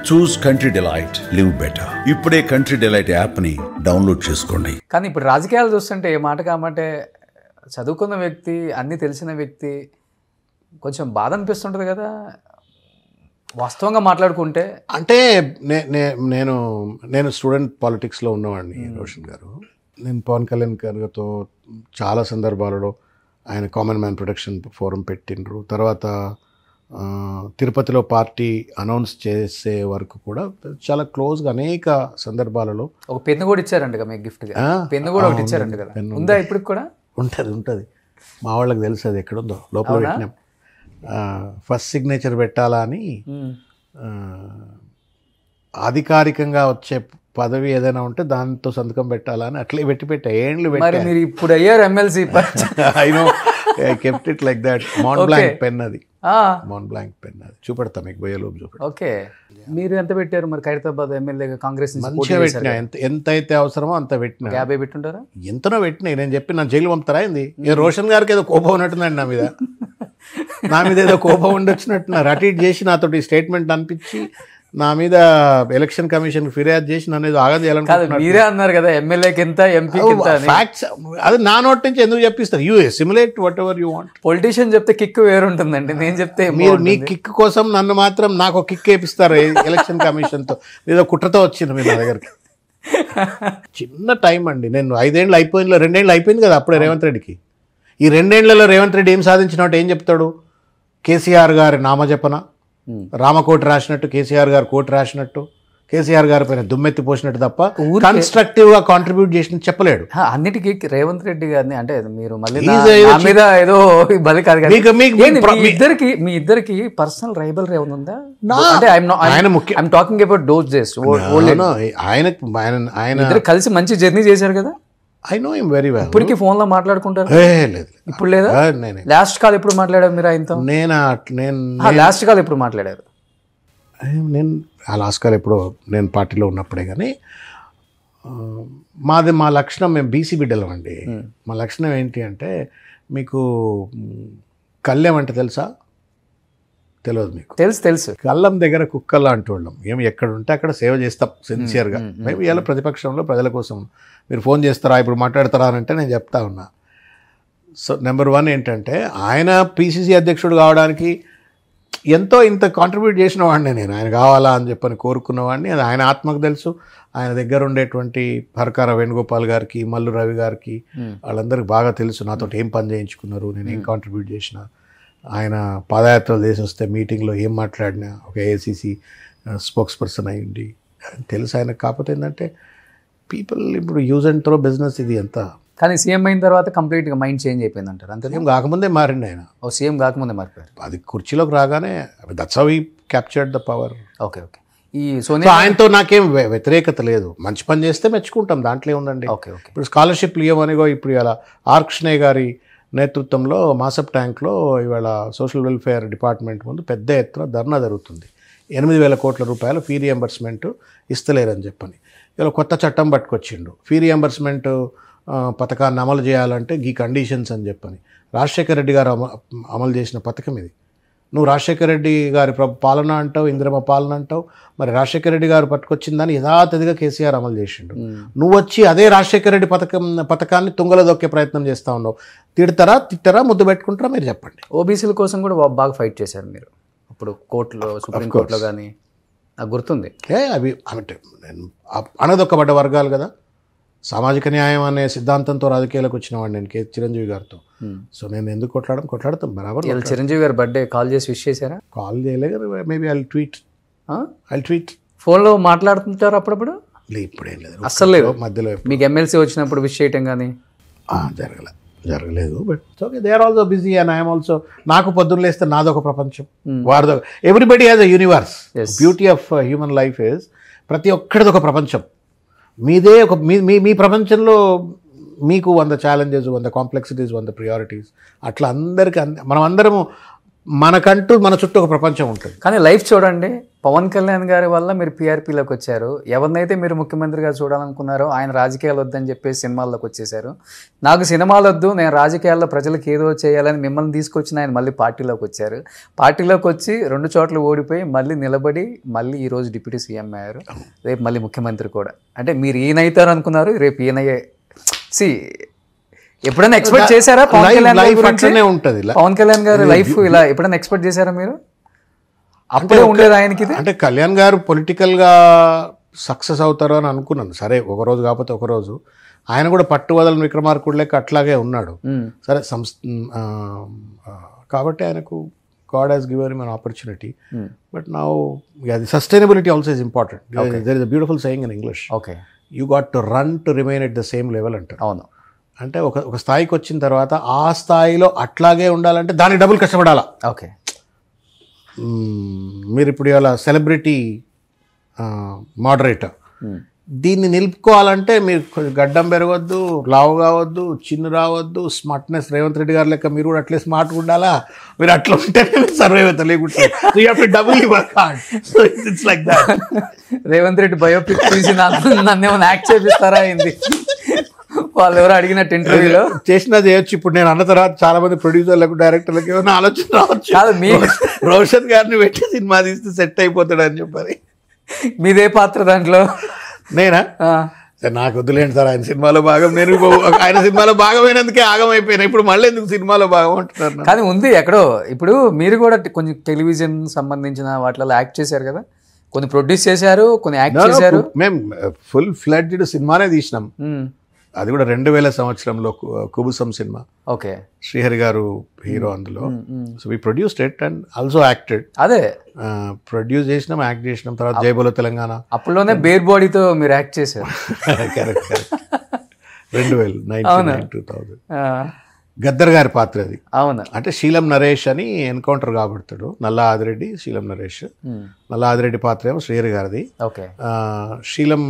చూస్ country delight, live better. ఇప్పుడే country delight యాప్ని download చేసుకోండి. కానీ ఇప్పుడు రాజకీయాలు చూస్తుంటే ఏ మాట కామంటే చదువుకున్న వ్యక్తి, అన్నీ తెలిసిన వ్యక్తి, కొంచెం బాధ అనిపిస్తుంటుంది కదా వాస్తవంగా మాట్లాడుకుంటే. అంటే నేను స్టూడెంట్ పాలిటిక్స్లో ఉన్నవాడిని రోషన్ గారు. నేను పవన్ కళ్యాణ్ గారితో చాలా సందర్భాలలో ఆయన కామన్ మ్యాన్ ప్రొటెక్షన్ ఫోరం పెట్టిండ్రు. తర్వాత తిరుపతిలో పార్టీ అనౌన్స్ చేసే వరకు కూడా చాలా క్లోజ్గా అనేక సందర్భాలలో. ఒక పెన్ను కూడా ఇచ్చారంట మీకు గిఫ్ట్గా, పెన్ను కూడా ఒకటి ఇచ్చారంట కదా, ఉందా ఇప్పుడు కూడా? ఉంటుంది. మా వాళ్ళకి తెలుసు అది ఎక్కడుందో, లోపల పెట్టినాం. ఫస్ట్ సిగ్నేచర్ పెట్టాలా అని అధికారికంగా వచ్చే పదవి ఏదైనా ఉంటే దాంతో సంతకం పెట్టాలా అని అట్లే పెట్టా ఏండ్లు పెట్టి. మీరు ఇప్పుడు అయ్యారు MLC. I know, I kept it like that. Mount blank pen అది, మౌంట్ బ్లాంక్ పెన్ అది. చూపెడతా మీకు బయోలోపు చూపెడతా. ఓకే, మీరు ఎంత పెట్టారు మరి ఖైరతాబాద్ ఎమ్మెల్యేగా? కాంగ్రెస్ మంచిగా పెట్టినా, ఎంత అయితే అవసరమో అంత పెట్టినా. 50 పెట్టుంటారా? ఎంతనో పెట్టినాయి. నేను చెప్పి నా జైలు పంపుతారా ఏంది? రోషన్ గారికి ఏదో కోపం ఉన్నట్టుందండి నా మీద ఏదో కోపం ఉండొచ్చినట్టున్నారు. అటు ఇటు చేసి నాతోటి స్టేట్మెంట్ అనిపించి నా మీద ఎలక్షన్ కమిషన్ ఫిర్యాదు చేసి నన్ను ఏదో ఆగా చేయాలనుకుంటున్నారు. మీరే అన్నారు కదా ఎమ్మెల్యేకి ఎంత, ఎంపీకి ఎంత. ఫ్యాక్ట్స్ అది నా నోటి నుంచి ఎందుకు చెప్పిస్తారు? You simulate whatever you want. Politician చెప్తే కిక్ వేరుంటుందండి, నేను చెప్తే మీరు మీ కిక్ కోసం నన్ను మాత్రం నాకు ఒక కిక్ వేపిస్తారు ఎలక్షన్ కమిషన్తో. ఏదో కుట్రతో వచ్చింది మీరు నా దగ్గరికి. చిన్న టైం అండి. నేను 5 ఏళ్ళు అయిపోయింది, 2 ఏళ్ళు అయిపోయింది కదా అప్పుడే రేవంత్ రెడ్డికి. ఈ 2 ఏళ్లలో రేవంత్ రెడ్డి ఏం సాధించినట్టు ఏం చెప్తాడు? కేసీఆర్ గారి నామజపన, రామకోటి రాసినట్టు, కేసీఆర్ గారు కోటి రాసినట్టు, కేసీఆర్ గారి పైన దుమ్మెత్తి పోసినట్టు తప్ప కన్స్ట్రక్టివ్ గా కాంట్రిబ్యూట్ చేసిన చెప్పలేడు. అన్నిటికీ రేవంత్ రెడ్డి గారిని అంటే మీరు మళ్ళీ మీద ఏదో బలి కాదు. మీ ఇద్దరికి పర్సనల్ రైబల్ రేవంత్ ఉందా? అంటే ఆయన ముఖ్యం, I'm talking about those days. ఆయన కలిసి మంచి జర్నీ చేశారు కదా. I know him very well. ఇప్పటికీ ఫోన్ లో మాట్లాడుకుంటారు? లేదు, ఇప్పుడు లేదా? లాస్ట్ కాల్ ఎప్పుడు మాట్లాడారు మీరు ఆయనతో? నేను లాస్ట్ కాల్ ఎప్పుడు మాట్లాడారు? నేను ఆ లాస్ట్ కాల్ ఎప్పుడో నేను పార్టీలో ఉన్నప్పుడే. కానీ మా లక్షణం, మేము బీసీ బిడ్డలం అండి. మా లక్షణం ఏంటి అంటే, మీకు కళ్ళెం అంటే తెలుసా? తెలియదు మీకు? తెలుసు. కళ్ళం దగ్గర కుక్కల్లా అంటోళ్ళం. ఏమి ఎక్కడ ఉంటే అక్కడ సేవ చేస్తాం సిన్సియర్గా. మేము ఇవాళ ప్రతిపక్షంలో ప్రజల కోసం. మీరు ఫోన్ చేస్తారా, ఇప్పుడు మాట్లాడతారా అని అంటే నేను చెప్తా ఉన్నా. సో నెంబర్ 1 ఏంటంటే, ఆయన పిసిసి అధ్యక్షుడు కావడానికి ఎంతో ఇంత కాంట్రిబ్యూట్ చేసిన వాడిని నేను. ఆయన కావాలా అని చెప్పని కోరుకున్నవాడిని. అది ఆయన ఆత్మకు తెలుసు. ఆయన దగ్గర ఉండేటువంటి హర్కార వేణుగోపాల్ గారికి, మల్లు రవి గారికి, వాళ్ళందరికీ బాగా తెలుసు నాతో ఏం పని చేయించుకున్నారు, నేను ఏం కాంట్రిబ్యూట్ చేసిన. ఆయన పాదయాత్రలు చేసి వస్తే మీటింగ్లో ఏం మాట్లాడినా, ఒక ఏఐసిసి స్పోక్స్ పర్సన్ అయ్యింది తెలుసు ఆయనకు. కాకపోతే ఏంటంటే పీపుల్ ఇప్పుడు యూజ్ అండ్ త్రో బిజినెస్ ఇది ఎంత. కానీ సీఎం అయిన తర్వాత కంప్లీట్గా మైండ్ చేంజ్ అయిపోయింది అంటారు. అంతే, సీఎం కాకముందే మారిండు ఆయన. సీఎం కాకముందే మారిపోయారు. అది కుర్చీలోకి రాగానే that's how he captured the power. Okay. ఈ సోనియా ఆయనతో నాకేం వ్యతిరేకత లేదు. మంచి పని చేస్తే మెచ్చుకుంటాం, దాంట్లో ఏముందండి. ఇప్పుడు స్కాలర్షిప్ ఇవ్వమనిగో ఇప్పుడు ఇలా ఆర్కృష్ణయ్య గారి నేతృత్వంలో మాసప్ ట్యాంక్లో ఇవాళ సోషల్ వెల్ఫేర్ డిపార్ట్మెంట్ ముందు పెద్ద ఎత్తున ధర్నా జరుగుతుంది. 8,000 కోట్ల రూపాయలు ఫీ రియంబర్స్మెంట్ ఇస్తలేరని చెప్పని ఇలా కొత్త చట్టం పట్టుకొచ్చిండు. ఫీ రియంబర్స్మెంట్ పథకాన్ని అమలు చేయాలంటే ఈ కండిషన్స్ అని చెప్పని. రాజశేఖర రెడ్డి గారు అమలు చేసిన పథకం ఇది. నువ్వు రాజశేఖర రెడ్డి గారి పాలన అంటావు, ఇందిరమ్మ పాలన అంటావు. మరి రాజశేఖర రెడ్డి గారు పట్టుకొచ్చిందని యథాతథిగా కేసీఆర్ అమలు చేసిండు. నువ్వు వచ్చి అదే రాజశేఖర రెడ్డి పథకాన్ని తుంగలో దొక్కే ప్రయత్నం చేస్తూ ఉన్నావు. తిట్టరా ముద్దు పెట్టుకుంటారా మీరు చెప్పండి. ఓబీసీల కోసం కూడా బాగా ఫైట్ చేశారు మీరు ఇప్పుడు కోర్టులో, సుప్రీంకోర్టులో కానీ, నాకు గుర్తుంది. అవి అంటే అణదొక్కబడ్డ వర్గాలు కదా. సామాజిక న్యాయం అనే సిద్ధాంతంతో రాజకీయాలకు వచ్చిన వాడు నేను చిరంజీవి గారితో. సో నేను ఎందుకు కొట్లాడతాం బరాబర్. చిరంజీవి గారి బర్త్డే కాల్ చేసి విష్ చేశారా? కాల్ చేయలేదు. Maybe I tweet. ఫోన్లో మాట్లాడుతుంటారు అప్పుడప్పుడు? ఇప్పుడేం లేదు, అస్సలు లేదు. మధ్యలో మీకు ఎమ్మెల్సీ వచ్చినప్పుడు విష్ చేయటం కానీ జరగలేదు. But okay, they are also busy and I'm also. నాకు పొద్దున్న లేస్తే నాదొక ప్రపంచం, వారిదో. Everybody has a universe. Beauty of human life is ప్రతి ఒక్కడిది ఒక ప్రపంచం. మీదే ఒక మీ ప్రపంచంలో మీకు 100 ఛాలెంజెస్, 100 కాంప్లెక్సిటీస్, 100 ప్రియారిటీస్. అట్లా అందరికీ మనం అందరము మనకంటూ మన చుట్టూ ఒక ప్రపంచం ఉంటుంది. కానీ లైఫ్ చూడండి, పవన్ కళ్యాణ్ గారి వల్ల మీరు పీఆర్పీలోకి వచ్చారు. ఎవరినైతే మీరు ముఖ్యమంత్రిగా చూడాలనుకున్నారో ఆయన రాజకీయాలు వద్దని చెప్పేసి సినిమాల్లోకి వచ్చేసారు. నాకు సినిమాలు వద్దు, నేను రాజకీయాల్లో ప్రజలకు ఏదో చేయాలని మిమ్మల్ని తీసుకొచ్చిన ఆయన మళ్ళీ పార్టీలోకి వచ్చారు. పార్టీలోకి వచ్చి 2 చోట్ల ఓడిపోయి మళ్ళీ నిలబడి మళ్ళీ ఈరోజు డిప్యూటీ సీఎం అయ్యారు. రేపు మళ్ళీ ముఖ్యమంత్రి కూడా. అంటే మీరు ఈయనవుతారు అనుకున్నారు, రేపు ఈయనయ్యే. సి ఎప్పుడైనా ఎక్స్పెక్ట్ చేశారా పవన్ కళ్యాణ్ గారు లైఫ్ ఇలా ఎప్పుడైనా ఎక్స్పెక్ట్ చేశారా మీరు? అప్పుడే ఉండేది ఆయనకి. అంటే కళ్యాణ్ గారు పొలిటికల్గా సక్సెస్ అవుతారు అని అనుకున్నాను. సరే ఒకరోజు కాకపోతే ఒకరోజు. ఆయన కూడా పట్టువదలని విక్రమార్కుడు లెక్క అట్లాగే ఉన్నాడు. సరే కాబట్టి ఆయనకు God has given him an opportunity. But now అది sustainability also is important. There is a beautiful saying in English, you got to run to remain at the same level అంటారు. అవును. అంటే ఒక స్థాయికి వచ్చిన తర్వాత ఆ స్థాయిలో అట్లాగే ఉండాలంటే దానికి డబుల్ కష్టపడాలా. ఓకే. మీరు ఇప్పుడు ఇవాళ సెలబ్రిటీ మోడరేటర్, దీన్ని నిలుపుకోవాలంటే మీరు గడ్డం పెరగొద్దు, లావు కావద్దు, చిన్ను రావద్దు, స్మార్ట్నెస్ రేవంత్ రెడ్డి గారు లెక్క మీరు కూడా అట్లే స్మార్ట్గా ఉండాలా. మీరు అట్లా ఉంటేనే సర్వైవ్ అవుతారు, లేకుంటే double work hard. So it's like that. Revanth Reddy biopic తీసి నన్ను ఏమైనా యాక్ట్ చేపిస్తారా అయింది వాళ్ళు ఎవరు అడిగినట్టు ఇంటర్వ్యూలో చేసినా చేయొచ్చు. ఇప్పుడు నేను అన్న తర్వాత చాలా మంది ప్రొడ్యూసర్లకు డైరెక్టర్లకు ఏమైనా ఆలోచన రావచ్చు, రోషన్ గారిని పెట్టి సినిమా తీస్తే సెట్ అయిపోతాడు అని చెప్పని. మీదే పాత్ర దాంట్లో? నేనా? నాకు వద్దులేండి సార్, ఆయన సినిమాలో భాగం. నేను ఆయన సినిమాలో భాగమైనందుకే ఆగమైపోయినా. ఇప్పుడు మళ్ళీ ఎందుకు సినిమాలో భాగం అంటున్నారు? కానీ ఉంది ఎక్కడో. ఇప్పుడు మీరు కూడా కొంచెం టెలివిజన్ సంబంధించిన వాటిలో యాక్ట్ చేశారు కదా, కొన్ని ప్రొడ్యూస్ చేశారు, కొన్ని యాక్ట్ చేశారు. మేము ఫుల్ ఫ్లెడ్జ్డ్ సినిమానే తీసినాం. అది కూడా 2000 సంవత్సరంలో కుబుసం సినిమా. ఓకే. శ్రీహరి గారు హీరో అందులో. So we produced it and also acted. అదే ప్రొడ్యూస్ చేసినాం, యాక్ట్ చేసినాం. తర్వాత జైబోలో తెలంగాణ, అప్పుడులోనే బేర్ బాడీతో మీరు యాక్ట్ చేశారు. కరెక్ట్. 2000 గద్దర్ గారి పాత్ర అది. అవును. అంటే శీలం నరేష్ అని ఎన్కౌంటర్ కాబడతాడు. నల్లా ఆదిరెడ్డి, శీలం నరేష్. నల్లా ఆదిరెడ్డి పాత్ర ఏమో శ్రీహరి గారిది. ఓకే. శీలం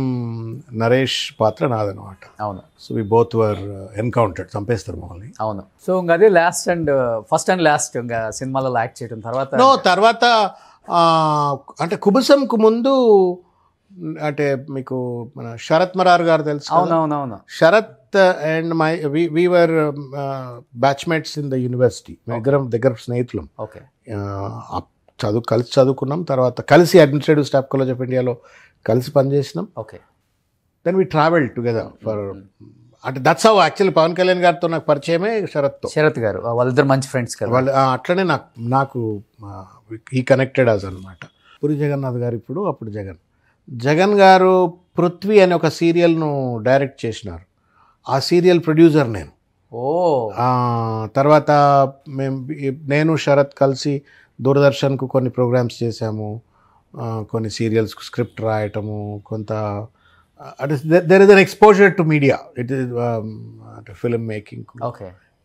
నరేష్ పాత్ర నాదనమాట. అవును. So we both were encountered, చంపేస్తారు మమ్మల్ని. అవును. సో ఇంకా అదే last and first and last ఇంకా సినిమాలో యాక్ట్ చేయడం తర్వాత అంటే కుబుసంకు ముందు అంటే మీకు మన శరత్ మరార్ గారు తెలుసు. అవునవునవును. Sarath and we were batchmates in the university. దగ్గర స్నేహితులం. ఓకే. కలిసి చదువుకున్నాం. తర్వాత కలిసి అడ్మినిస్ట్రేటివ్ స్టాఫ్ కాలేజ్ ఆఫ్ ఇండియాలో కలిసి పనిచేసినాం. Okay. Then we travel together for అంటే that's how actually Pawan Kalyan గారితో నాకు పరిచయమే శరత్ గారు. వాళ్ళిద్దరు మంచి ఫ్రెండ్స్ కదా. వాళ్ళు అట్లనే నాకు ఈ కనెక్టెడ్ అస్ అనమాట. పూరి జగన్నాథ్ గారు ఇప్పుడు, అప్పుడు జగన్ గారు పృథ్వీ అనే ఒక సీరియల్ను డైరెక్ట్ చేసినారు. ఆ సీరియల్ ప్రొడ్యూసర్ నేను. తర్వాత నేను శరత్ కలిసి దూరదర్శన్కు కొన్ని ప్రోగ్రామ్స్ చేశాము, కొన్ని సీరియల్స్కు స్క్రిప్ట్ రాయటము, కొంత అంటే there is an exposure to media. It is అంటే film making,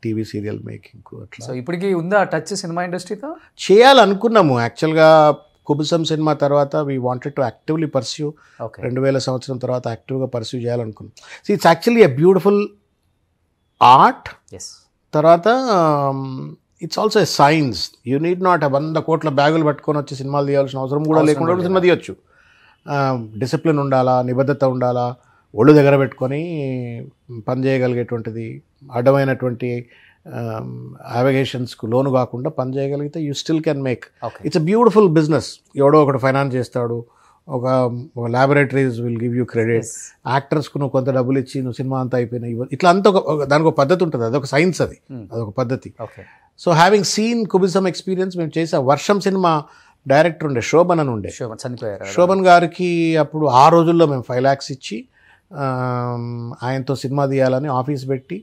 TV serial making అట్లా. సో ఇప్పటికీ ఉందా టచ్ సినిమా ఇండస్ట్రీతో? చేయాలనుకున్నాము యాక్చువల్గా. కుబుసం సినిమా తర్వాత we wanted to actively pursue. 2000 సంవత్సరం తర్వాత యాక్టివ్గా పర్స్యూ చేయాలనుకున్నాం. So it's actually a beautiful art. తర్వాత it's also a science. You need not 100 కోట్ల బ్యాగులు పట్టుకొని వచ్చి సినిమాలు తీయాల్సిన అవసరం కూడా లేకుండా సినిమా తీయొచ్చు. డిసిప్లిన్ ఉండాలా, నిబద్ధత ఉండాలా, ఒళ్ళు దగ్గర పెట్టుకొని పని చేయగలిగేటువంటిది, అడ్డమైనటువంటి అవిగేషన్స్కు లోను కాకుండా పని చేయగలిగితే you still can make. It's a beautiful business. ఎవడో ఒకటి ఫైనాన్స్ చేస్తాడు, ఒక laboratories will give you credit, యాక్టర్స్కు నువ్వు కొంత డబ్బులు ఇచ్చి నువ్వు సినిమా అంతా అయిపోయినాయి. ఇట్లా అంతా దానికి ఒక పద్ధతి ఉంటుంది. అదొక సైన్స్, అదొక పద్ధతి. సో హ్యావింగ్ సీన్ కుబుసం ఎక్స్పీరియన్స్ మేము చేసే వర్షం సినిమా డైరెక్టర్ ఉండే శోభన్ అని ఉండే. శోభన్ గారికి అప్పుడు ఆ రోజుల్లో మేము 5 lakhs ఇచ్చి ఆయనతో సినిమా తీయాలని ఆఫీస్ పెట్టి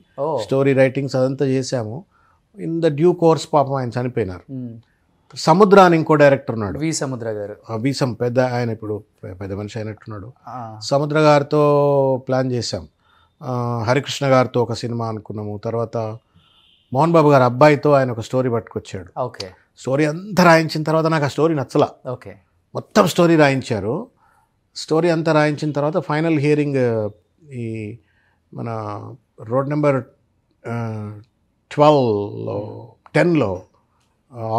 స్టోరీ రైటింగ్స్ అదంతా చేశాము. ఇన్ ద డ్యూ కోర్స్ పాపం ఆయన చనిపోయినారు. సముద్ర అని ఇంకో డైరెక్టర్ ఉన్నాడు, వి సముద్ర గారు. పెద్ద ఆయన, ఇప్పుడు పెద్ద మనిషి అయినట్టున్నాడు. సముద్ర గారితో ప్లాన్ చేశాం. హరికృష్ణ గారితో ఒక సినిమా అనుకున్నాము. తర్వాత మోహన్ బాబు గారు అబ్బాయితో ఆయన ఒక స్టోరీ పట్టుకొచ్చాడు. స్టోరీ అంతా రాయించిన తర్వాత నాకు ఆ స్టోరీ నచ్చలా. మొత్తం స్టోరీ రాయించారు. స్టోరీ అంతా రాయించిన తర్వాత ఫైనల్ హియరింగ్ ఈ మన రోడ్ నెంబర్ 10లో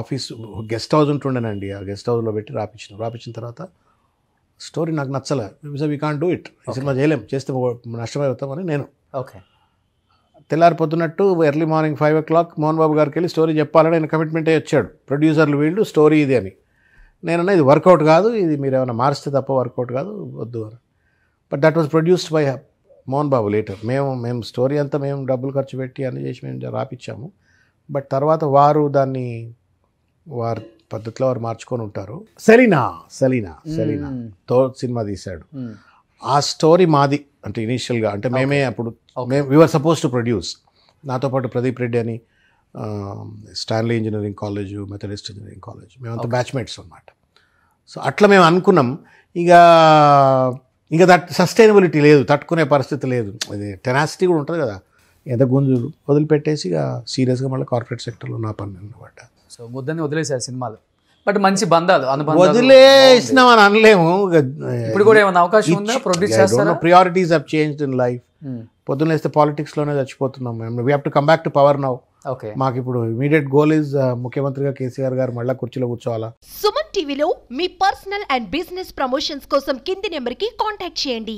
ఆఫీస్ గెస్ట్ హౌస్ ఉంటుండేనండి, ఆ గెస్ట్ హౌస్లో పెట్టి రాపించిన తర్వాత స్టోరీ నాకు నచ్చలే. వీ కాంట్ డూ ఇట్, ఈ సినిమా చేయలేం, చేస్తే నష్టమైపోతామని నేను తెల్లారి పొద్దున్నట్టు early morning 5 o'clock Mohan Babu గారికి వెళ్ళి స్టోరీ చెప్పాలని ఆయన కమిట్మెంటే వచ్చాడు. ప్రొడ్యూసర్లు వీళ్ళు స్టోరీ ఇది అని. నేనన్నా ఇది వర్కౌట్ కాదు, ఇది మీరు ఏమైనా మారిస్తే తప్ప వర్కౌట్ కాదు, వద్దు అని. But that was produced by Mohan Babu later. మేము స్టోరీ అంతా మేము డబ్బులు ఖర్చు పెట్టి అన్ని చేసి మేము రాపిచ్చాము. బట్ తర్వాత వారు దాన్ని వారి పద్ధతిలో వారు మార్చుకొని ఉంటారు. సెలీనా సినిమా తీశాడు. ఆ స్టోరీ మాది, అంటే ఇనీషియల్గా అంటే మేమే అప్పుడు వి వర్ సపోజ్ టు ప్రొడ్యూస్. నాతో పాటు ప్రదీప్ రెడ్డి అని Stanley engineering college, Methodist engineering college, మేమంతా బ్యాచ్మేట్స్ అనమాట. సో అట్లా మేము అనుకున్నాం. ఇక దట్ సస్టైనబిలిటీ లేదు, తట్టుకునే పరిస్థితి లేదు. అది టెనాసిటీ కూడా ఉంటుంది కదా, ఎంత గుంజులు వదిలిపెట్టేసి ఇక సీరియస్గా మళ్ళీ కార్పొరేట్ సెక్టర్లో నా పని అనమాట. సో ముద్దని వదిలేసారు సినిమాలు. బట్ మంచి బంధాలు వదిలేసినామని అనలేము. ఇప్పుడు కూడా ఏమైనా అవకాశం ఉందా ప్రొడ్యూస్ చేస్తారా? Priorities have changed in life. పొద్దున్న వేస్తే పాలిటిక్స్లోనే చచ్చిపోతున్నాం మేము. We have to come back to power now. మాకు ఇప్పుడు ఇమీడియట్ గోల్ ఇస్ ముఖ్యమంత్రిగా కేసీఆర్ గారు మళ్ళీ కుర్చీలో కూర్చోవాలా. సుమన్ టీవీలో మీ పర్సనల్ అండ్ బిజినెస్ ప్రమోషన్స్ కోసం కింది నెంబర్కి కాంటాక్ట్ చేయండి.